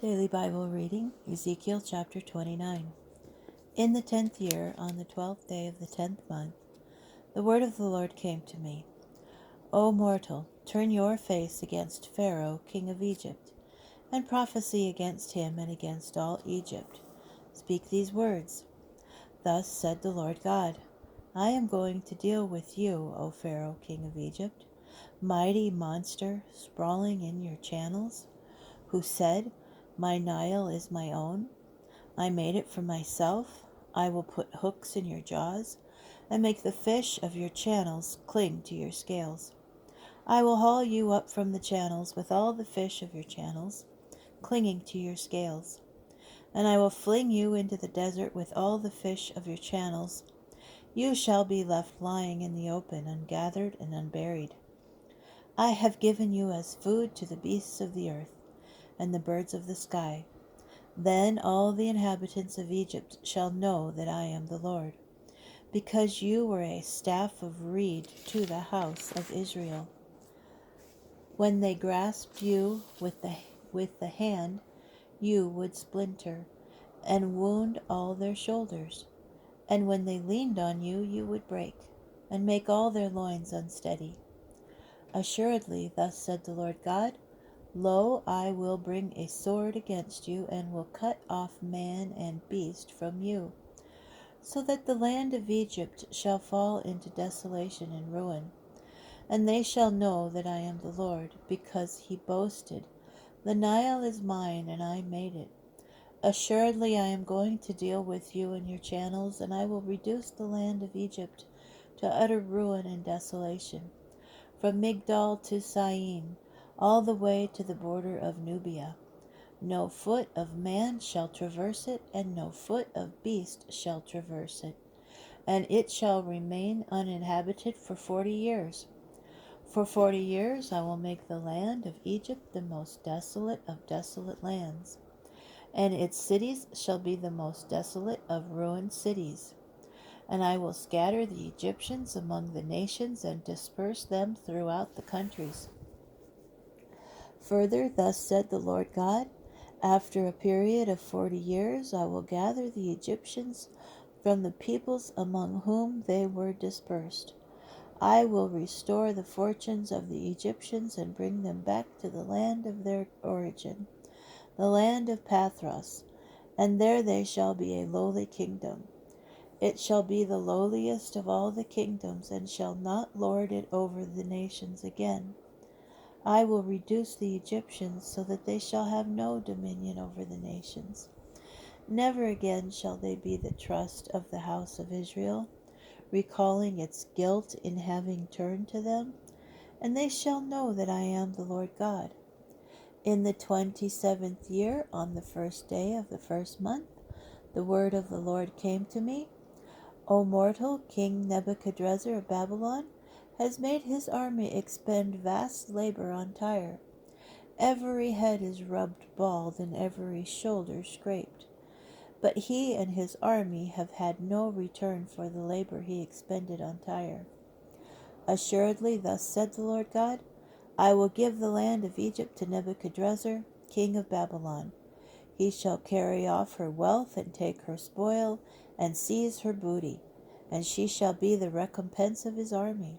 Daily Bible reading, Ezekiel chapter 29. In the 10th year, on the 12th day of the 10th month, the word of the Lord came to me. O mortal, turn your face against Pharaoh, king of Egypt, and prophesy against him and against all Egypt. Speak these words. Thus said the Lord God, I am going to deal with you, O Pharaoh, king of Egypt, mighty monster sprawling in your channels, who said, My Nile is my own. I made it for myself. I will put hooks in your jaws and make the fish of your channels cling to your scales. I will haul you up from the channels with all the fish of your channels clinging to your scales. And I will fling you into the desert with all the fish of your channels. You shall be left lying in the open, ungathered and unburied. I have given you as food to the beasts of the earth and the birds of the sky. Then all the inhabitants of Egypt shall know that I am the Lord, because you were a staff of reed to the house of Israel. When they grasped you with the hand, you would splinter and wound all their shoulders. And when they leaned on you, you would break and make all their loins unsteady. Assuredly, thus said the Lord God, Lo, I will bring a sword against you, and will cut off man and beast from you, so that the land of Egypt shall fall into desolation and ruin. And they shall know that I am the Lord, because he boasted, The Nile is mine, and I made it. Assuredly, I am going to deal with you and your channels, and I will reduce the land of Egypt to utter ruin and desolation, from Migdol to Syene, all the way to the border of Nubia. No foot of man shall traverse it, and no foot of beast shall traverse it, and it shall remain uninhabited for 40 years. For 40 years I will make the land of Egypt the most desolate of desolate lands, and its cities shall be the most desolate of ruined cities. And I will scatter the Egyptians among the nations and disperse them throughout the countries. Further, thus said the Lord God, after a period of 40 years I will gather the Egyptians from the peoples among whom they were dispersed. I will restore the fortunes of the Egyptians and bring them back to the land of their origin, the land of Pathros, and there they shall be a lowly kingdom. It shall be the lowliest of all the kingdoms, and shall not lord it over the nations again. I will reduce the Egyptians so that they shall have no dominion over the nations. Never again shall they be the trust of the house of Israel, recalling its guilt in having turned to them, and they shall know that I am the Lord God. In the 27th year, on the first day of the first month, the word of the Lord came to me. O mortal, King Nebuchadrezzar of Babylon has made his army expend vast labor on Tyre. Every head is rubbed bald and every shoulder scraped. But he and his army have had no return for the labor he expended on Tyre. Assuredly, thus said the Lord God, I will give the land of Egypt to Nebuchadrezzar, king of Babylon. He shall carry off her wealth and take her spoil and seize her booty, and she shall be the recompense of his army.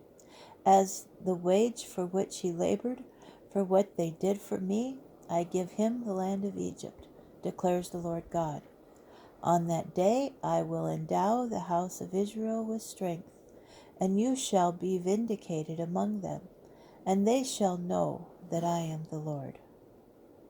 As the wage for which he labored, for what they did for me, I give him the land of Egypt, declares the Lord God. On that day I will endow the house of Israel with strength, and you shall be vindicated among them, and they shall know that I am the Lord.